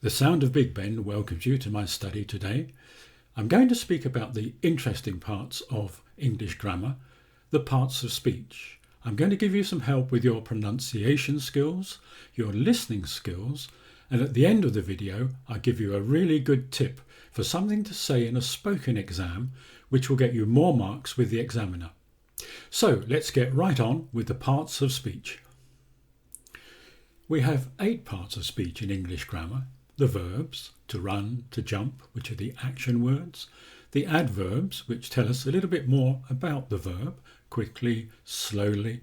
The sound of Big Ben welcomes you to my study today. I'm going to speak about the interesting parts of English grammar, the parts of speech. I'm going to give you some help with your pronunciation skills, your listening skills, and at the end of the video I'll give you a really good tip for something to say in a spoken exam which will get you more marks with the examiner. So let's get right on with the parts of speech. We have 8 parts of speech in English grammar. The verbs, to run, to jump, which are the action words. The adverbs, which tell us a little bit more about the verb, quickly, slowly.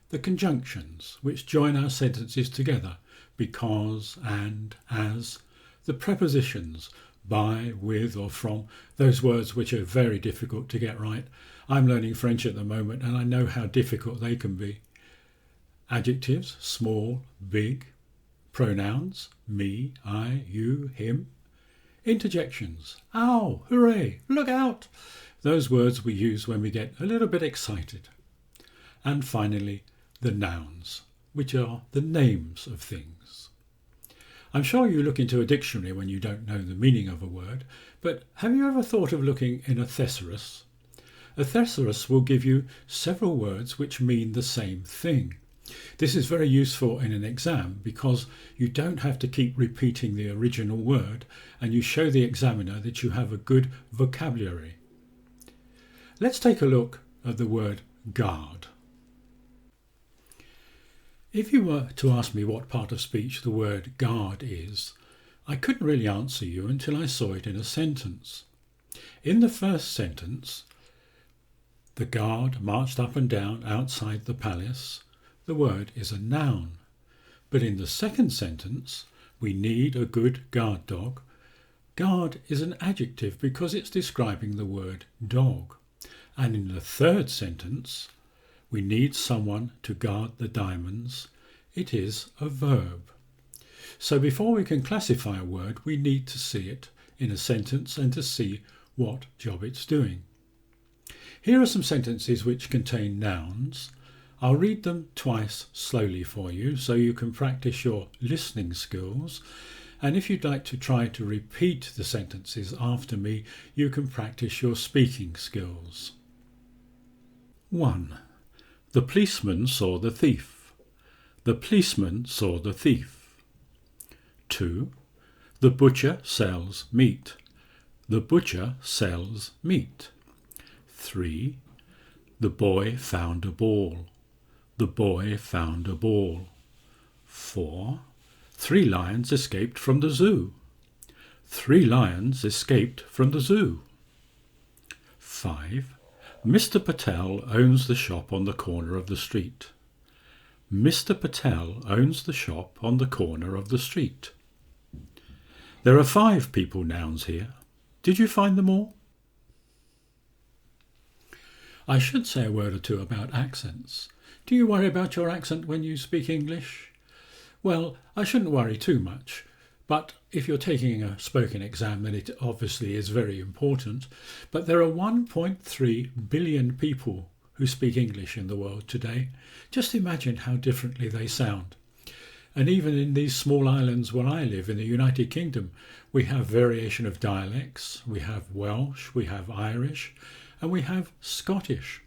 The conjunctions, which join our sentences together, because, and, as. The prepositions, by, with or from, those words which are very difficult to get right. I'm learning French at the moment and I know how difficult they can be. Adjectives, small, big. Pronouns, me, I, you, him. Interjections, ow, hooray, look out. Those words we use when we get a little bit excited. And finally, the nouns, which are the names of things. I'm sure you look into a dictionary when you don't know the meaning of a word, but have you ever thought of looking in a thesaurus? A thesaurus will give you several words which mean the same thing. This is very useful in an exam because you don't have to keep repeating the original word and you show the examiner that you have a good vocabulary. Let's take a look at the word guard. If you were to ask me what part of speech the word guard is, I couldn't really answer you until I saw it in a sentence. In the first sentence, the guard marched up and down outside the palace. The word is a noun. But in the second sentence, we need a good guard dog. Guard is an adjective because it's describing the word dog. And in the third sentence, we need someone to guard the diamonds. It is a verb. So before we can classify a word, we need to see it in a sentence and to see what job it's doing. Here are some sentences which contain nouns. I'll read them twice slowly for you so you can practice your listening skills, and if you'd like to try to repeat the sentences after me, you can practice your speaking skills. 1. The policeman saw the thief. The policeman saw the thief. 2. The butcher sells meat. The butcher sells meat. 3. The boy found a ball. The boy found a ball. 4. 3 lions escaped from the zoo. 3 lions escaped from the zoo. 5. Mr. Patel owns the shop on the corner of the street. Mr. Patel owns the shop on the corner of the street. There are 5 people nouns here. Did you find them all? I should say a word or two about accents. Do you worry about your accent when you speak English? Well, I shouldn't worry too much, but if you're taking a spoken exam then it obviously is very important. But there are 1.3 billion people who speak English in the world today. Just imagine how differently they sound. And even in these small islands where I live in the United Kingdom, we have variation of dialects. We have Welsh, we have Irish, and we have Scottish.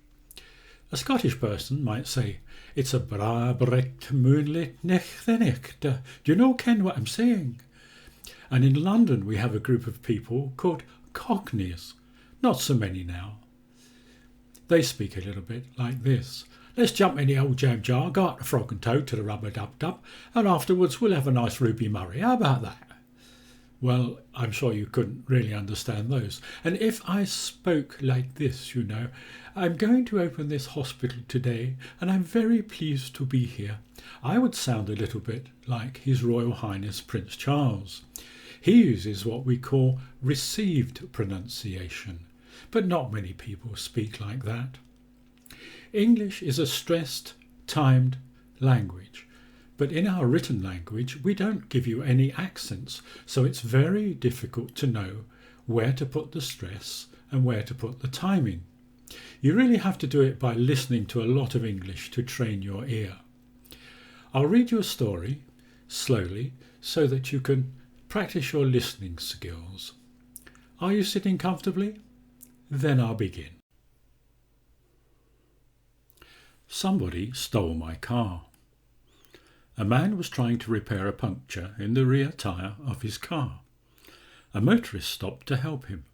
A Scottish person might say, it's a bra bright moonlit nicht the nicht. Do you know ken what I'm saying? And in London we have a group of people called Cockneys. Not so many now. They speak a little bit like this. Let's jump in the old jam jar, go out the frog and toad to the rubber dub dub, and afterwards we'll have a nice Ruby Murray. How about that? Well, I'm sure you couldn't really understand those. And if I spoke like this, you know, I'm going to open this hospital today and I'm very pleased to be here. I would sound a little bit like His Royal Highness Prince Charles. He uses what we call received pronunciation, but not many people speak like that. English is a stressed, timed language. But in our written language, we don't give you any accents, so it's very difficult to know where to put the stress and where to put the timing. You really have to do it by listening to a lot of English to train your ear. I'll read you a story slowly so that you can practice your listening skills. Are you sitting comfortably? Then I'll begin. Somebody stole my car. A man was trying to repair a puncture in the rear tyre of his car. A motorist stopped to help him.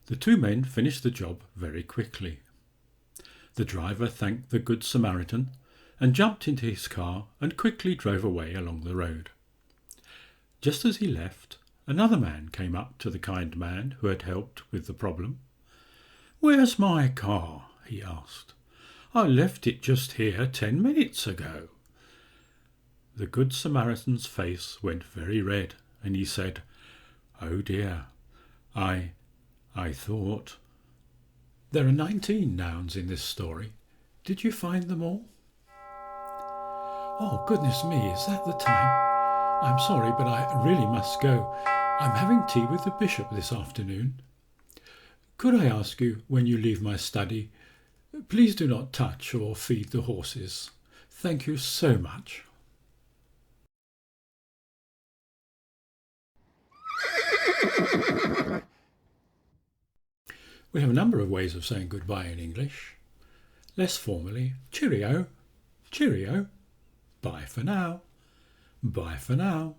The two men finished the job very quickly. The driver thanked the Good Samaritan and jumped into his car and quickly drove away along the road. Just as he left, another man came up to the kind man who had helped with the problem. "Where's my car?" he asked. "I left it just here 10 minutes ago." The Good Samaritan's face went very red, and he said, "Oh dear, I thought..." There are 19 nouns in this story. Did you find them all? Oh, goodness me, is that the time? I'm sorry, but I really must go. I'm having tea with the bishop this afternoon. Could I ask you, when you leave my study, please do not touch or feed the horses. Thank you so much. We have a number of ways of saying goodbye in English. Less formally, cheerio, cheerio, bye for now, bye for now,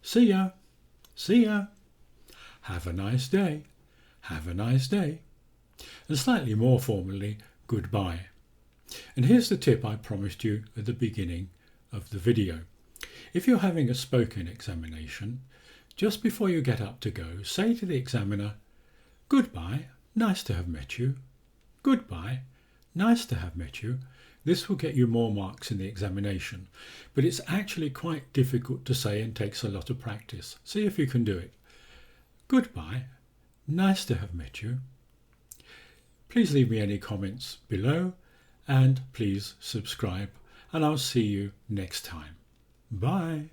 see ya, see ya, have a nice day, have a nice day, and slightly more formally, goodbye. And here's the tip I promised you at the beginning of the video. If you're having a spoken examination, just before you get up to go, say to the examiner, "Goodbye, nice to have met you. Goodbye, nice to have met you." This will get you more marks in the examination, but it's actually quite difficult to say and takes a lot of practice. See if you can do it. Goodbye, nice to have met you. Please leave me any comments below and please subscribe, and I'll see you next time. Bye.